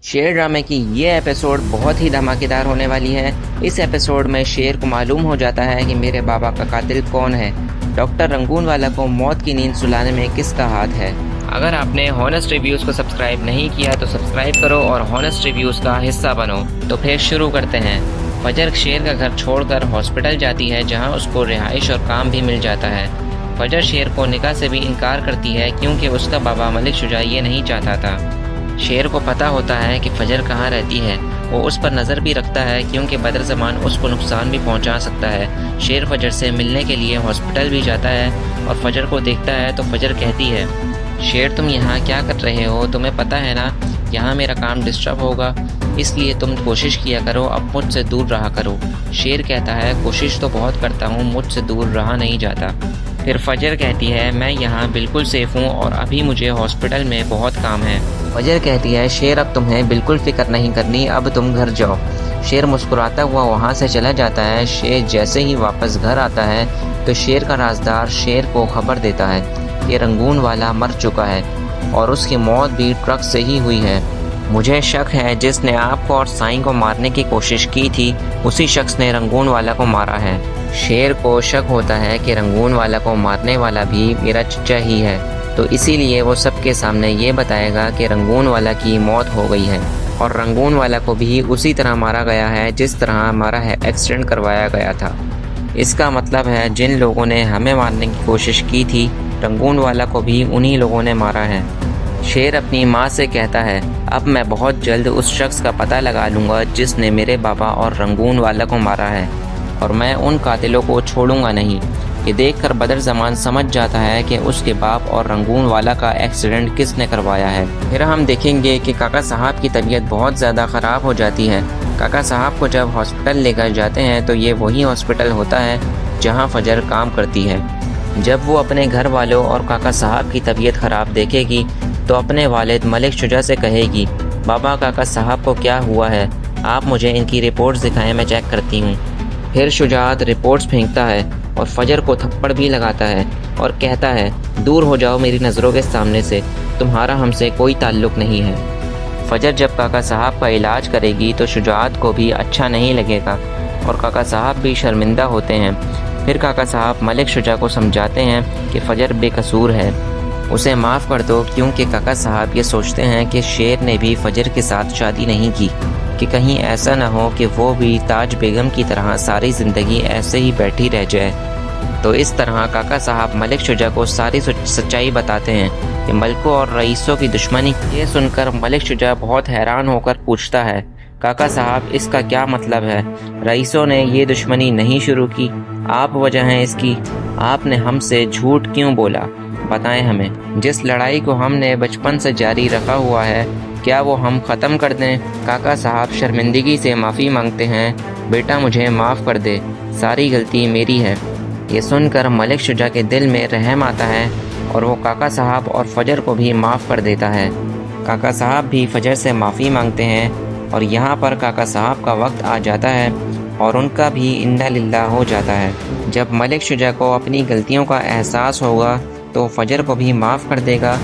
शेर ड्रामे की ये एपिसोड बहुत ही धमाकेदार होने वाली है। इस एपिसोड में शेर को मालूम हो जाता है कि मेरे बाबा का कातिल कौन है। डॉक्टर रंगूनवाला को मौत की नींद सुलाने में किसका हाथ है। अगर आपने हॉनेस्ट रिव्यूज़ को सब्सक्राइब नहीं किया तो सब्सक्राइब करो और हॉनेस्ट रिव्यूज़ का हिस्सा बनो। तो फिर शुरू करते हैं। फजर शेर का घर छोड़कर हॉस्पिटल जाती है, जहां उसको रिहाइश और काम भी मिल जाता है। फजर शेर को निकाह से भी इनकार करती है क्योंकि उसका बाबा मलिक शुजा ये नहीं चाहता था। शेर को पता होता है कि फजर कहाँ रहती है। वो उस पर नज़र भी रखता है क्योंकि बदरज़मान उसको नुकसान भी पहुंचा सकता है। शेर फजर से मिलने के लिए हॉस्पिटल भी जाता है और फजर को देखता है तो फजर कहती है, शेर तुम यहाँ क्या कर रहे हो? तुम्हें पता है ना यहाँ मेरा काम डिस्टर्ब होगा, इसलिए तुम कोशिश किया करो, अब मुझसे दूर रहा करो। शेर कहता है, कोशिश तो बहुत करता हूँ, मुझसे दूर रहा नहीं जाता। फिर फजर कहती है, मैं यहाँ बिल्कुल सेफ़ हूँ और अभी मुझे हॉस्पिटल में बहुत काम है। फजर कहती है, शेर अब तुम्हें बिल्कुल फ़िक्र नहीं करनी, अब तुम घर जाओ। शेर मुस्कुराता हुआ वहाँ से चला जाता है। शेर जैसे ही वापस घर आता है तो शेर का राजदार शेर को खबर देता है कि रंगूनवाला मर चुका है और उसकी मौत भी ट्रक से ही हुई है। मुझे शक है जिसने आपको और साईं को मारने की कोशिश की थी उसी शख्स ने रंगूनवाला को मारा है। शेर को शक होता है कि रंगूनवाला को मारने वाला भी मेरा चचा ही है, तो इसीलिए वो सबके सामने ये बताएगा कि रंगूनवाला की मौत हो गई है और रंगूनवाला को भी उसी तरह मारा गया है जिस तरह हमारा है एक्सीडेंट करवाया गया था। इसका मतलब है जिन लोगों ने हमें मारने की कोशिश की थी रंगूनवाला को भी उन्हीं लोगों ने मारा है। शेर अपनी माँ से कहता है, अब मैं बहुत जल्द उस शख्स का पता लगा लूँगा जिसने मेरे बाबा और रंगूनवाला को मारा है और मैं उन कातिलों को छोड़ूंगा नहीं। ये देखकर बदरज़मान समझ जाता है कि उसके बाप और रंगूनवाला का एक्सीडेंट किसने करवाया है। फिर हम देखेंगे कि काका साहब की तबीयत बहुत ज़्यादा ख़राब हो जाती है। काका साहब को जब हॉस्पिटल लेकर जाते हैं तो ये वही हॉस्पिटल होता है जहाँ फजर काम करती है। जब वो अपने घर वालों और काका साहब की तबीयत ख़राब देखेगी तो अपने वालिद मलिक शुजा से कहेगी, बाबा काका साहब को क्या हुआ है, आप मुझे इनकी रिपोर्ट्स दिखाएं, मैं चेक करती हूँ। फिर शुजात रिपोर्ट्स फेंकता है और फजर को थप्पड़ भी लगाता है और कहता है, दूर हो जाओ मेरी नज़रों के सामने से, तुम्हारा हमसे कोई ताल्लुक़ नहीं है। फजर जब काका साहब का इलाज करेगी तो शुजात को भी अच्छा नहीं लगेगा और काका साहब भी शर्मिंदा होते हैं। फिर काका साहब मलिक शुजा को समझाते हैं कि फ़जर बेकसूर है, उसे माफ़ कर दो, क्योंकि काका साहब ये सोचते हैं कि शेर ने भी फजर के साथ शादी नहीं की कि कहीं ऐसा ना हो कि वो भी ताज बेगम की तरह सारी ज़िंदगी ऐसे ही बैठी रह जाए। तो इस तरह काका साहब मलिक शुजा को सारी सच्चाई बताते हैं कि मलकों और रईसों की दुश्मनी। ये सुनकर मलिक शुजा बहुत हैरान होकर पूछता है, काका साहब इसका क्या मतलब है? रईसों ने ये दुश्मनी नहीं शुरू की, आप वजह हैं इसकी। आपने हमसे झूठ क्यों बोला, बताएं हमें। जिस लड़ाई को हमने बचपन से जारी रखा हुआ है क्या वो हम ख़त्म कर दें? काका साहब शर्मिंदगी से माफ़ी मांगते हैं, बेटा मुझे माफ़ कर दे, सारी गलती मेरी है। ये सुनकर मलिक शुजा के दिल में रहम आता है और वो काका साहब और फजर को भी माफ़ कर देता है। काका साहब भी फजर से माफ़ी मांगते हैं और यहाँ पर काका साहब का वक्त आ जाता है और उनका भी इन्ना लिल्लाह हो जाता है। जब मलिक शुजा को अपनी गलतियों का एहसास होगा तो फजर को भी माफ़ कर देगा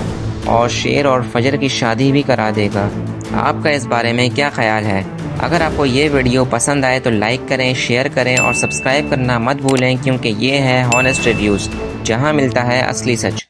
और शेर और फजर की शादी भी करा देगा। आपका इस बारे में क्या ख्याल है? अगर आपको ये वीडियो पसंद आए तो लाइक करें, शेयर करें और सब्सक्राइब करना मत भूलें, क्योंकि ये है हॉनेस्ट रिव्यूज़, जहां मिलता है असली सच।